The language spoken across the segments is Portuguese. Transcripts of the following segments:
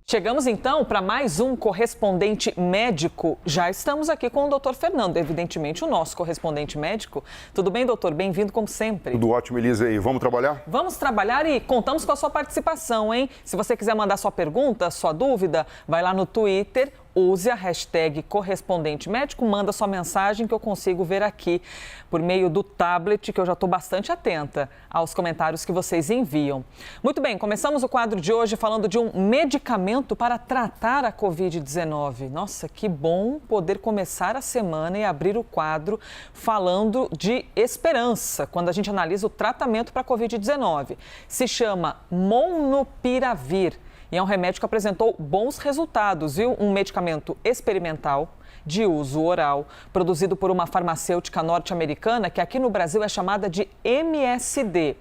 Chegamos então para mais um correspondente médico. Já estamos aqui com o doutor Fernando, evidentemente o nosso correspondente médico. Tudo bem, doutor? Bem-vindo como sempre. Tudo ótimo, Elisa. E vamos trabalhar? Vamos trabalhar e contamos com a sua participação, hein? Se você quiser mandar sua pergunta, sua dúvida, vai lá no Twitter, use a hashtag correspondente médico, manda sua mensagem que eu consigo ver aqui por meio do tablet, que eu já estou bastante atenta aos comentários que vocês enviam. Muito bem, começamos o quadro de hoje falando de um medicamento para tratar a Covid-19. Nossa, que bom poder começar a semana e abrir o quadro falando de esperança, quando a gente analisa o tratamento para a Covid-19. Se chama Molnupiravir. E é um remédio que apresentou bons resultados, viu? Um medicamento experimental de uso oral, produzido por uma farmacêutica norte-americana que aqui no Brasil é chamada de MSD.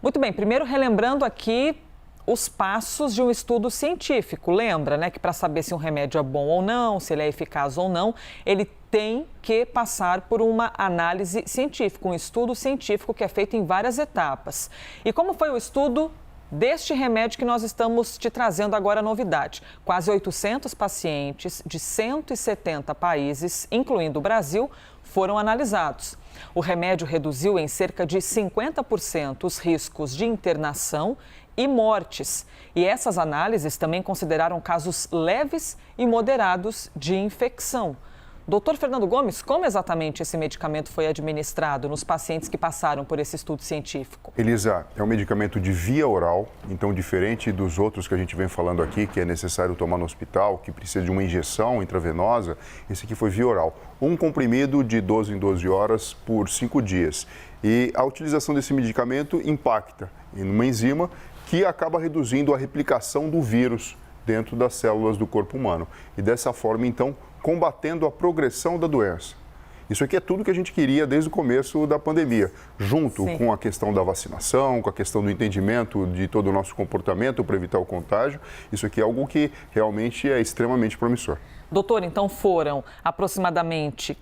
Muito bem, primeiro relembrando aqui os passos de um estudo científico. Lembra, né, que para saber se um remédio é bom ou não, se ele é eficaz ou não, ele tem que passar por uma análise científica, um estudo científico que é feito em várias etapas. E como foi o estudo deste remédio que nós estamos te trazendo agora a novidade? Quase 800 pacientes de 170 países, incluindo o Brasil, foram analisados. O remédio reduziu em cerca de 50% os riscos de internação e mortes. E essas análises também consideraram casos leves e moderados de infecção. Doutor Fernando Gomes, como exatamente esse medicamento foi administrado nos pacientes que passaram por esse estudo científico? Elisa, é um medicamento de via oral, então diferente dos outros que a gente vem falando aqui, que é necessário tomar no hospital, que precisa de uma injeção intravenosa, esse aqui foi via oral. Um comprimido de 12 em 12 horas por 5 dias. E a utilização desse medicamento impacta em uma enzima que acaba reduzindo a replicação do vírus dentro das células do corpo humano. E dessa forma, então, combatendo a progressão da doença. Isso aqui é tudo que a gente queria desde o começo da pandemia, junto com a questão da vacinação, com a questão do entendimento de todo o nosso comportamento para evitar o contágio. Isso aqui é algo que realmente é extremamente promissor. Doutor, então foram aproximadamente,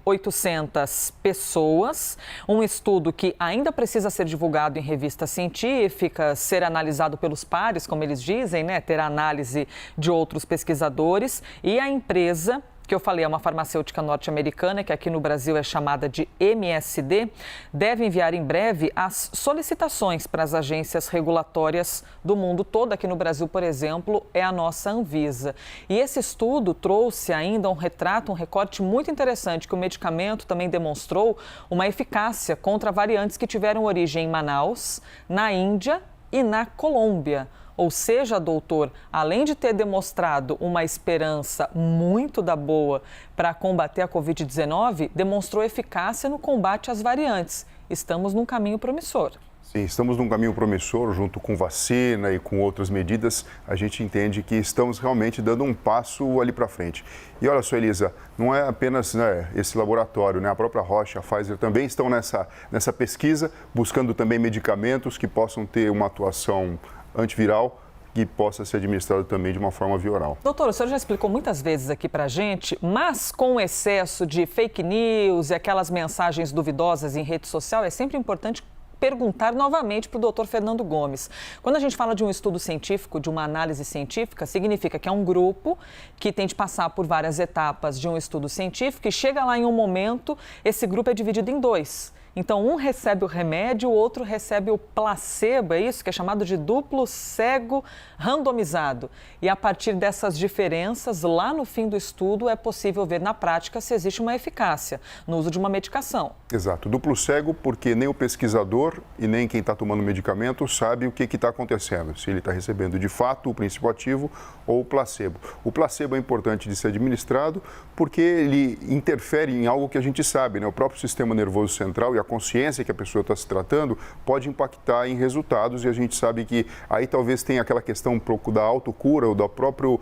800 pessoas, um estudo que ainda precisa ser divulgado em revistas científicas, ser analisado pelos pares, como eles dizem, né? Ter a análise de outros pesquisadores, e a empresa que eu falei, é uma farmacêutica norte-americana, que aqui no Brasil é chamada de MSD, deve enviar em breve as solicitações para as agências regulatórias do mundo todo. Aqui no Brasil, por exemplo, é a nossa Anvisa. E esse estudo trouxe ainda um recorte muito interessante, que o medicamento também demonstrou uma eficácia contra variantes que tiveram origem em Manaus, na Índia e na Colômbia. Ou seja, doutor, além de ter demonstrado uma esperança muito da boa para combater a Covid-19, demonstrou eficácia no combate às variantes. Estamos num caminho promissor. Sim, estamos num caminho promissor, junto com vacina e com outras medidas, a gente entende que estamos realmente dando um passo ali para frente. E olha só, Elisa, não é apenas esse laboratório, né? A própria Roche, a Pfizer também estão nessa pesquisa, buscando também medicamentos que possam ter uma atuação antiviral que possa ser administrado também de uma forma via oral. Doutor, o senhor já explicou muitas vezes aqui pra gente, mas com o excesso de fake news e aquelas mensagens duvidosas em rede social, é sempre importante perguntar novamente para o doutor Fernando Gomes. Quando a gente fala de um estudo científico, de uma análise científica, significa que é um grupo que tem de passar por várias etapas de um estudo científico e chega lá em um momento, esse grupo é dividido em dois. Então, um recebe o remédio, o outro recebe o placebo, é isso que é chamado de duplo cego randomizado. E a partir dessas diferenças, lá no fim do estudo, é possível ver na prática se existe uma eficácia no uso de uma medicação. Exato, duplo cego porque nem o pesquisador e nem quem está tomando o medicamento sabe o que está acontecendo, se ele está recebendo de fato o princípio ativo ou o placebo. O placebo é importante de ser administrado porque ele interfere em algo que a gente sabe, né? O próprio sistema nervoso central e a consciência que a pessoa está se tratando pode impactar em resultados e a gente sabe que aí talvez tenha aquela questão um pouco da autocura ou do próprio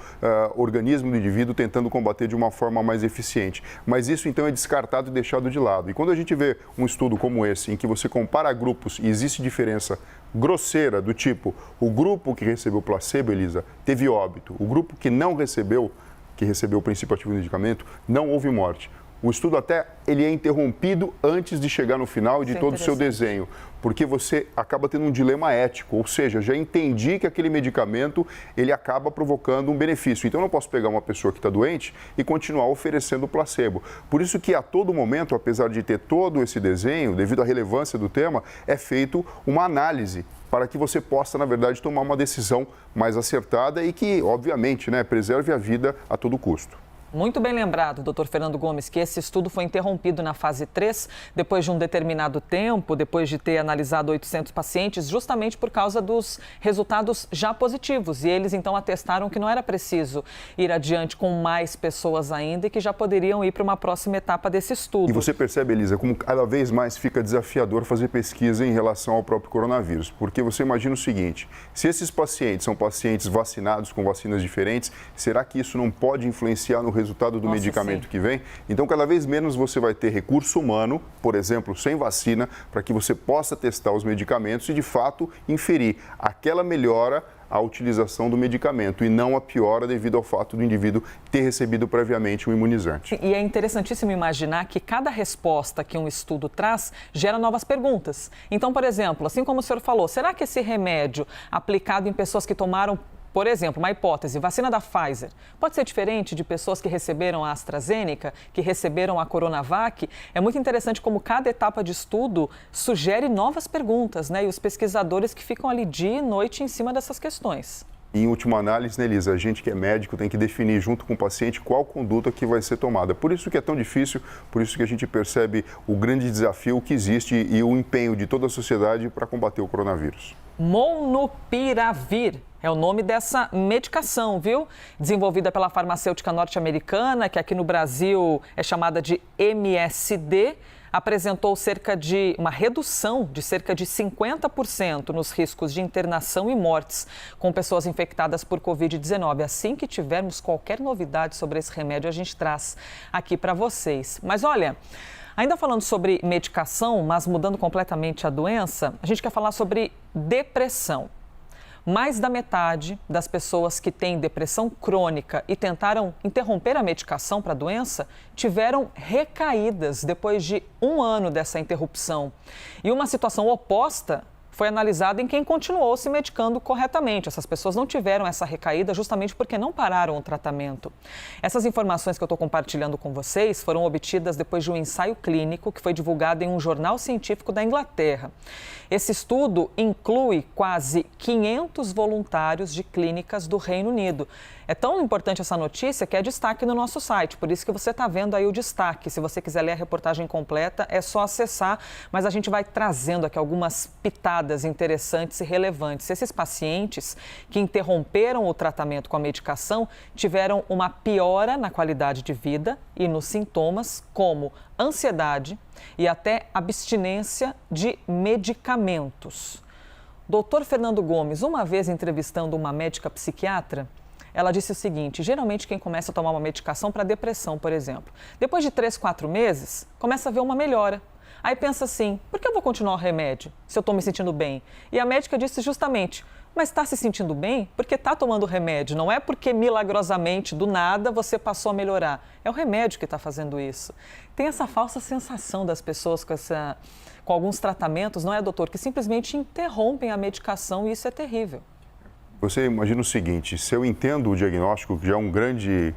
organismo do indivíduo tentando combater de uma forma mais eficiente. Mas isso então é descartado e deixado de lado. E quando a gente vê um estudo como esse, em que você compara grupos e existe diferença grosseira do tipo, o grupo que recebeu placebo, Elisa, teve óbito, o grupo que recebeu o princípio ativo do medicamento, não houve morte. O estudo até ele é interrompido antes de chegar no final de todo o seu desenho, porque você acaba tendo um dilema ético, ou seja, já entendi que aquele medicamento ele acaba provocando um benefício. Então eu não posso pegar uma pessoa que está doente e continuar oferecendo placebo. Por isso que a todo momento, apesar de ter todo esse desenho, devido à relevância do tema, é feito uma análise para que você possa, na verdade, tomar uma decisão mais acertada e que, obviamente, preserve a vida a todo custo. Muito bem lembrado, doutor Fernando Gomes, que esse estudo foi interrompido na fase 3, depois de um determinado tempo, depois de ter analisado 800 pacientes, justamente por causa dos resultados já positivos. E eles, então, atestaram que não era preciso ir adiante com mais pessoas ainda e que já poderiam ir para uma próxima etapa desse estudo. E você percebe, Elisa, como cada vez mais fica desafiador fazer pesquisa em relação ao próprio coronavírus. Porque você imagina o seguinte, se esses pacientes são pacientes vacinados com vacinas diferentes, será que isso não pode influenciar no resultado do medicamento que vem? Então, cada vez menos você vai ter recurso humano, por exemplo, sem vacina, para que você possa testar os medicamentos e, de fato, inferir aquela melhora a utilização do medicamento e não a piora devido ao fato do indivíduo ter recebido previamente um imunizante. E é interessantíssimo imaginar que cada resposta que um estudo traz gera novas perguntas. Então, por exemplo, assim como o senhor falou, será que esse remédio aplicado em pessoas que tomaram, por exemplo, uma hipótese, vacina da Pfizer, pode ser diferente de pessoas que receberam a AstraZeneca, que receberam a Coronavac? É muito interessante como cada etapa de estudo sugere novas perguntas, E os pesquisadores que ficam ali dia e noite em cima dessas questões. Em última análise, Elisa, a gente que é médico tem que definir junto com o paciente qual conduta que vai ser tomada. Por isso que é tão difícil, por isso que a gente percebe o grande desafio que existe e o empenho de toda a sociedade para combater o coronavírus. Molnupiravir é o nome dessa medicação, viu? Desenvolvida pela farmacêutica norte-americana, que aqui no Brasil é chamada de MSD, apresentou uma redução de cerca de 50% nos riscos de internação e mortes com pessoas infectadas por Covid-19. Assim que tivermos qualquer novidade sobre esse remédio, a gente traz aqui para vocês. Mas olha, ainda falando sobre medicação, mas mudando completamente a doença, a gente quer falar sobre depressão. Mais da metade das pessoas que têm depressão crônica e tentaram interromper a medicação para a doença tiveram recaídas depois de 1 ano dessa interrupção. E uma situação oposta foi analisada em quem continuou se medicando corretamente. Essas pessoas não tiveram essa recaída justamente porque não pararam o tratamento. Essas informações que eu estou compartilhando com vocês foram obtidas depois de um ensaio clínico que foi divulgado em um jornal científico da Inglaterra. Esse estudo inclui quase 500 voluntários de clínicas do Reino Unido. É tão importante essa notícia que é destaque no nosso site, por isso que você está vendo aí o destaque. Se você quiser ler a reportagem completa, é só acessar, mas a gente vai trazendo aqui algumas pitadas interessantes e relevantes. Esses pacientes que interromperam o tratamento com a medicação tiveram uma piora na qualidade de vida e nos sintomas, como ansiedade e até abstinência de medicamentos. Doutor Fernando Gomes, uma vez entrevistando uma médica psiquiatra, ela disse o seguinte: geralmente quem começa a tomar uma medicação para depressão, por exemplo, depois de 3, 4 meses, começa a ver uma melhora. Aí pensa assim, por que eu vou continuar o remédio se eu estou me sentindo bem? E a médica disse justamente, mas está se sentindo bem porque está tomando o remédio, não é porque milagrosamente, do nada, você passou a melhorar. É o remédio que está fazendo isso. Tem essa falsa sensação das pessoas com alguns tratamentos, não é, doutor, que simplesmente interrompem a medicação e isso é terrível. Você imagina o seguinte, se eu entendo o diagnóstico, que já é um grande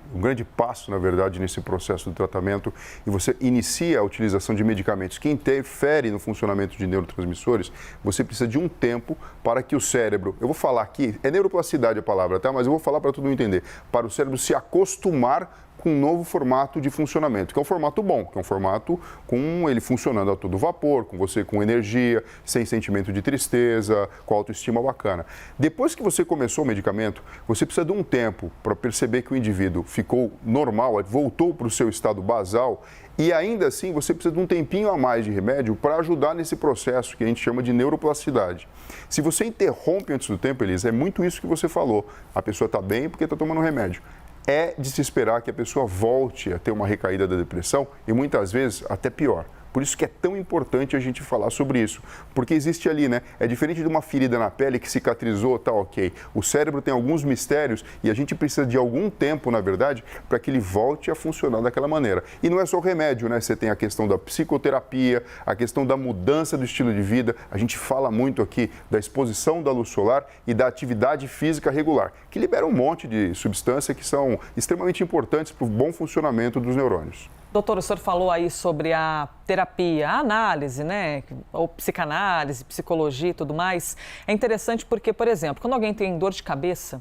passo, na verdade, nesse processo do tratamento, e você inicia a utilização de medicamentos que interferem no funcionamento de neurotransmissores, você precisa de um tempo para que o cérebro, eu vou falar aqui, é neuroplasticidade a palavra, tá? Mas eu vou falar para todo mundo entender, para o cérebro se acostumar com um novo formato de funcionamento, que é um formato bom, que é um formato com ele funcionando a todo vapor, com você com energia, sem sentimento de tristeza, com autoestima bacana. Depois que você começou o medicamento, você precisa de um tempo para perceber que o indivíduo ficou normal, voltou para o seu estado basal e ainda assim você precisa de um tempinho a mais de remédio para ajudar nesse processo que a gente chama de neuroplasticidade. Se você interrompe antes do tempo, Elisa, é muito isso que você falou. A pessoa está bem porque está tomando remédio. É de se esperar que a pessoa volte a ter uma recaída da depressão e muitas vezes até pior, Por isso que é tão importante a gente falar sobre isso, porque existe ali, né? É diferente de uma ferida na pele que cicatrizou, tá ok. O cérebro tem alguns mistérios e a gente precisa de algum tempo, na verdade, para que ele volte a funcionar daquela maneira. E não é só o remédio, né? Você tem a questão da psicoterapia, a questão da mudança do estilo de vida. A gente fala muito aqui da exposição da luz solar e da atividade física regular, que libera um monte de substâncias que são extremamente importantes para o bom funcionamento dos neurônios. Doutor, o senhor falou aí sobre a terapia, a análise, né? Ou psicanálise, psicologia e tudo mais. É interessante porque, por exemplo, quando alguém tem dor de cabeça,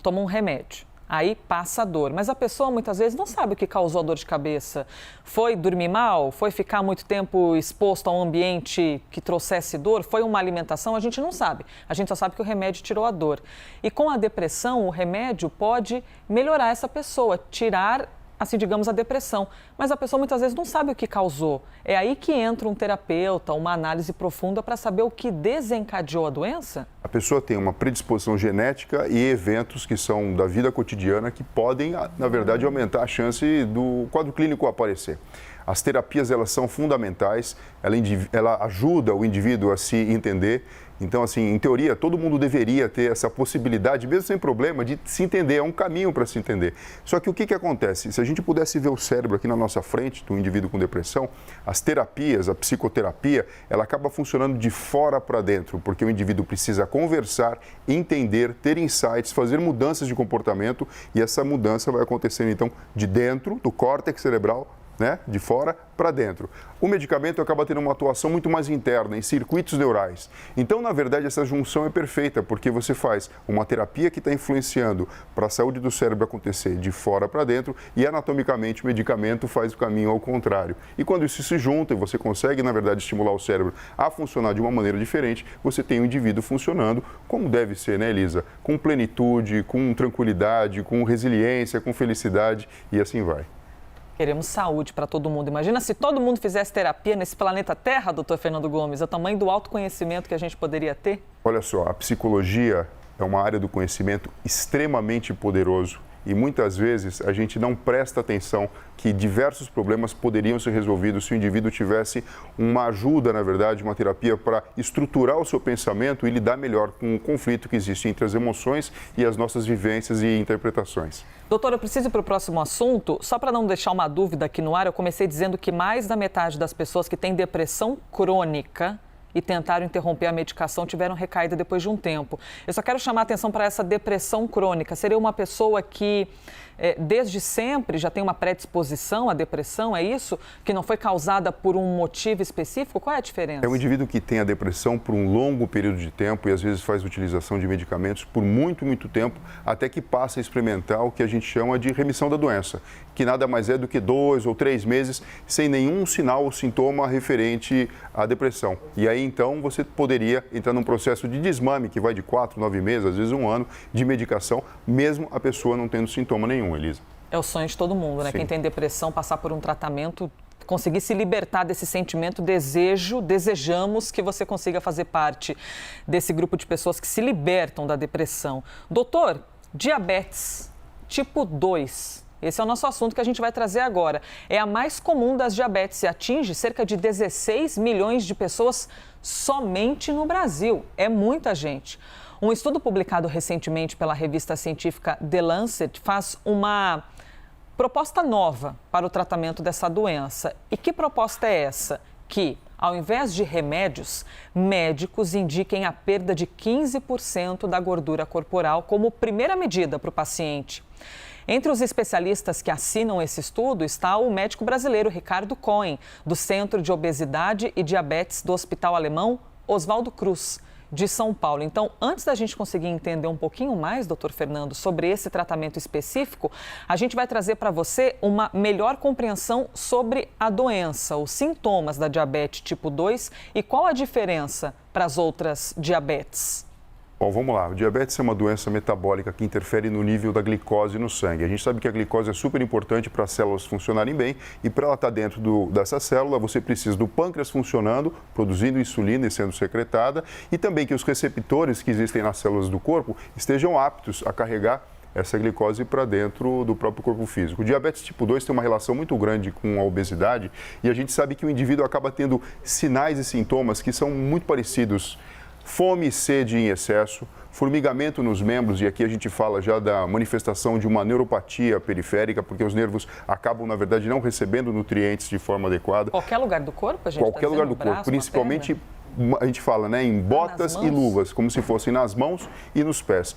toma um remédio. Aí passa a dor, mas a pessoa muitas vezes não sabe o que causou a dor de cabeça. Foi dormir mal? Foi ficar muito tempo exposto a um ambiente que trouxesse dor? Foi uma alimentação? A gente não sabe. A gente só sabe que o remédio tirou a dor. E com a depressão, o remédio pode melhorar essa pessoa, tirar, assim, digamos, a depressão. Mas a pessoa muitas vezes não sabe o que causou. É aí que entra um terapeuta, uma análise profunda para saber o que desencadeou a doença? A pessoa tem uma predisposição genética e eventos que são da vida cotidiana que podem, na verdade, aumentar a chance do quadro clínico aparecer. As terapias, elas são fundamentais, ela ajuda o indivíduo a se entender. Então, assim, em teoria, todo mundo deveria ter essa possibilidade, mesmo sem problema, de se entender. É um caminho para se entender. Só que o que acontece? Se a gente pudesse ver o cérebro aqui na nossa frente, do indivíduo com depressão, as terapias, a psicoterapia, ela acaba funcionando de fora para dentro, porque o indivíduo precisa conversar, entender, ter insights, fazer mudanças de comportamento e essa mudança vai acontecendo, então, de dentro do córtex cerebral, né, de fora para dentro. O medicamento acaba tendo uma atuação muito mais interna, em circuitos neurais. Então, na verdade, essa junção é perfeita, porque você faz uma terapia que está influenciando para a saúde do cérebro acontecer de fora para dentro e, anatomicamente, o medicamento faz o caminho ao contrário. E quando isso se junta e você consegue, na verdade, estimular o cérebro a funcionar de uma maneira diferente, você tem o indivíduo funcionando como deve ser, né, Elisa? Com plenitude, com tranquilidade, com resiliência, com felicidade e assim vai. Queremos saúde para todo mundo. Imagina se todo mundo fizesse terapia nesse planeta Terra, doutor Fernando Gomes, o tamanho do autoconhecimento que a gente poderia ter? Olha só, a psicologia é uma área do conhecimento extremamente poderoso e muitas vezes a gente não presta atenção que diversos problemas poderiam ser resolvidos se o indivíduo tivesse uma ajuda, na verdade, uma terapia para estruturar o seu pensamento e lidar melhor com o conflito que existe entre as emoções e as nossas vivências e interpretações. Doutor, eu preciso ir para o próximo assunto. Só para não deixar uma dúvida aqui no ar, eu comecei dizendo que mais da metade das pessoas que têm depressão crônica e tentaram interromper a medicação tiveram recaída depois de um tempo. Eu só quero chamar a atenção para essa depressão crônica. Seria uma pessoa que, desde sempre, já tem uma predisposição à depressão, é isso? Que não foi causada por um motivo específico? Qual é a diferença? É um indivíduo que tem a depressão por um longo período de tempo e, às vezes, faz utilização de medicamentos por muito, muito tempo, até que passa a experimentar o que a gente chama de remissão da doença, que nada mais é do que 2 ou 3 meses sem nenhum sinal ou sintoma referente à depressão. E aí, então, você poderia entrar num processo de desmame, que vai de 4, 9 meses, às vezes 1 ano, de medicação, mesmo a pessoa não tendo sintoma nenhum, Elisa. É o sonho de todo mundo, né? Sim. Quem tem depressão, passar por um tratamento, conseguir se libertar desse sentimento, desejamos que você consiga fazer parte desse grupo de pessoas que se libertam da depressão. Doutor, diabetes tipo 2. Esse é o nosso assunto que a gente vai trazer agora. É a mais comum das diabetes e atinge cerca de 16 milhões de pessoas somente no Brasil. É muita gente. Um estudo publicado recentemente pela revista científica The Lancet faz uma proposta nova para o tratamento dessa doença. E que proposta é essa? Que, ao invés de remédios, médicos indiquem a perda de 15% da gordura corporal como primeira medida para o paciente. Entre os especialistas que assinam esse estudo está o médico brasileiro Ricardo Cohen, do Centro de Obesidade e Diabetes do Hospital Alemão Oswaldo Cruz, de São Paulo. Então, antes da gente conseguir entender um pouquinho mais, doutor Fernando, sobre esse tratamento específico, a gente vai trazer para você uma melhor compreensão sobre a doença, os sintomas da diabetes tipo 2 e qual a diferença para as outras diabetes. Bom, vamos lá. O diabetes é uma doença metabólica que interfere no nível da glicose no sangue. A gente sabe que a glicose é super importante para as células funcionarem bem e para ela estar dentro dessa célula, você precisa do pâncreas funcionando, produzindo insulina e sendo secretada e também que os receptores que existem nas células do corpo estejam aptos a carregar essa glicose para dentro do próprio corpo físico. O diabetes tipo 2 tem uma relação muito grande com a obesidade e a gente sabe que o indivíduo acaba tendo sinais e sintomas que são muito parecidos. Fome e sede em excesso, formigamento nos membros, e aqui a gente fala já da manifestação de uma neuropatia periférica, porque os nervos acabam, na verdade, não recebendo nutrientes de forma adequada. Qualquer lugar do corpo, a gente Qualquer lugar do corpo, principalmente, a gente fala, né, em botas e luvas, como se fossem nas mãos e nos pés.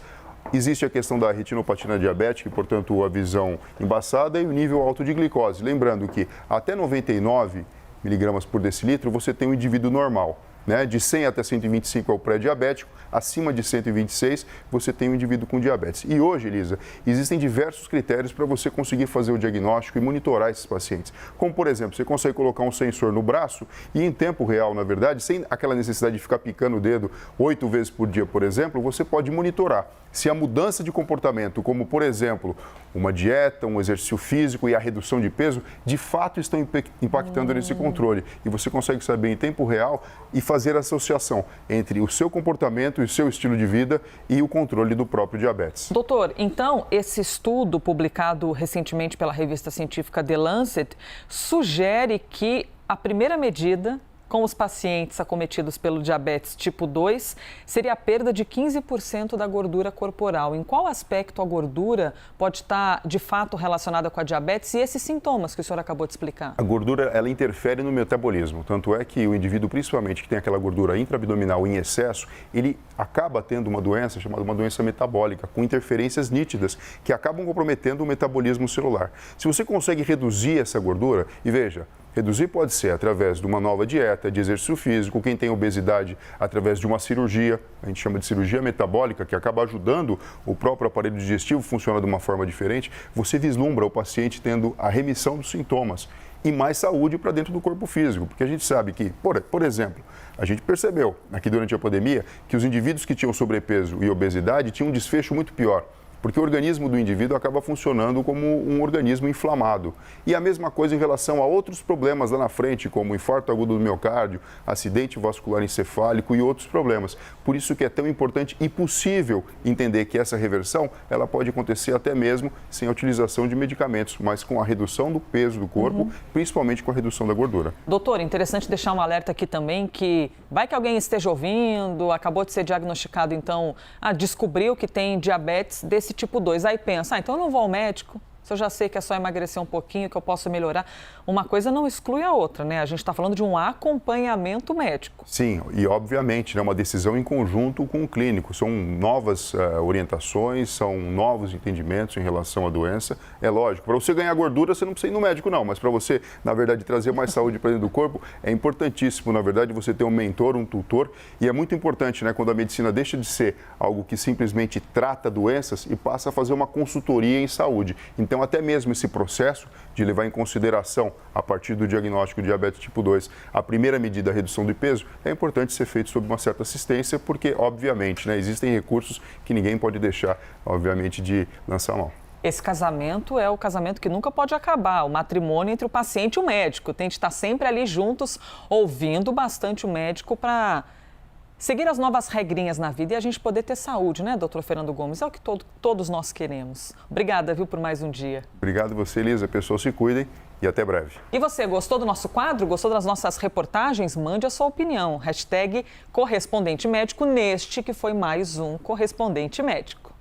Existe a questão da retinopatia diabética, e, portanto, a visão embaçada e o nível alto de glicose. Lembrando que até 99 miligramas por decilitro você tem um indivíduo normal. Né? De 100 até 125 é o pré-diabético, acima de 126 você tem um indivíduo com diabetes. E hoje, Elisa, existem diversos critérios para você conseguir fazer o diagnóstico e monitorar esses pacientes. Como, por exemplo, você consegue colocar um sensor no braço e em tempo real, na verdade, sem aquela necessidade de ficar picando o dedo 8 vezes por dia, por exemplo, você pode monitorar se a mudança de comportamento, como, por exemplo, uma dieta, um exercício físico e a redução de peso, de fato estão impactando nesse controle. E você consegue saber em tempo real e fazer a associação entre o seu comportamento e o seu estilo de vida e o controle do próprio diabetes. Doutor, então, esse estudo publicado recentemente pela revista científica The Lancet sugere que a primeira medida com os pacientes acometidos pelo diabetes tipo 2 seria a perda de 15% da gordura corporal. Em qual aspecto a gordura pode estar, de fato, relacionada com a diabetes e esses sintomas que o senhor acabou de explicar? A gordura, ela interfere no metabolismo. Tanto é que o indivíduo, principalmente, que tem aquela gordura intraabdominal em excesso, ele acaba tendo uma doença chamada uma doença metabólica, com interferências nítidas, que acabam comprometendo o metabolismo celular. Se você consegue reduzir essa gordura, e veja, reduzir pode ser através de uma nova dieta, de exercício físico, quem tem obesidade através de uma cirurgia, a gente chama de cirurgia metabólica, que acaba ajudando o próprio aparelho digestivo a funcionar de uma forma diferente, você vislumbra o paciente tendo a remissão dos sintomas e mais saúde para dentro do corpo físico, porque a gente sabe que, por exemplo, a gente percebeu aqui durante a pandemia que os indivíduos que tinham sobrepeso e obesidade tinham um desfecho muito pior. Porque o organismo do indivíduo acaba funcionando como um organismo inflamado. E a mesma coisa em relação a outros problemas lá na frente, como infarto agudo do miocárdio, acidente vascular encefálico e outros problemas. Por isso que é tão importante e possível entender que essa reversão ela pode acontecer até mesmo sem a utilização de medicamentos, mas com a redução do peso do corpo, principalmente com a redução da gordura. Doutor, interessante deixar um alerta aqui também que vai que alguém esteja ouvindo, acabou de ser diagnosticado, então, descobriu que tem diabetes desse tipo 2. Aí pensa, então eu não vou ao médico, se eu já sei que é só emagrecer um pouquinho, que eu posso melhorar. Uma coisa não exclui a outra, né? A gente está falando de um acompanhamento médico. Sim, e obviamente, né, uma decisão em conjunto com o clínico. São novas orientações, são novos entendimentos em relação à doença. É lógico, para você ganhar gordura, você não precisa ir no médico, não. Mas para você, na verdade, trazer mais saúde para dentro do corpo, é importantíssimo, na verdade, você ter um mentor, um tutor. E é muito importante, né, quando a medicina deixa de ser algo que simplesmente trata doenças e passa a fazer uma consultoria em saúde. Então, até mesmo esse processo de levar em consideração, a partir do diagnóstico de diabetes tipo 2, a primeira medida, a redução de peso, é importante ser feito sob uma certa assistência, porque, obviamente, né, existem recursos que ninguém pode deixar, obviamente, de lançar mão. Esse casamento é o casamento que nunca pode acabar, o matrimônio entre o paciente e o médico. Tem de estar sempre ali juntos, ouvindo bastante o médico para seguir as novas regrinhas na vida e a gente poder ter saúde, né, doutor Fernando Gomes? É o que todos nós queremos. Obrigada, viu, por mais um dia. Obrigado você, Elisa. Pessoas se cuidem e até breve. E você, gostou do nosso quadro? Gostou das nossas reportagens? Mande a sua opinião. Hashtag Correspondente Médico neste que foi mais um Correspondente Médico.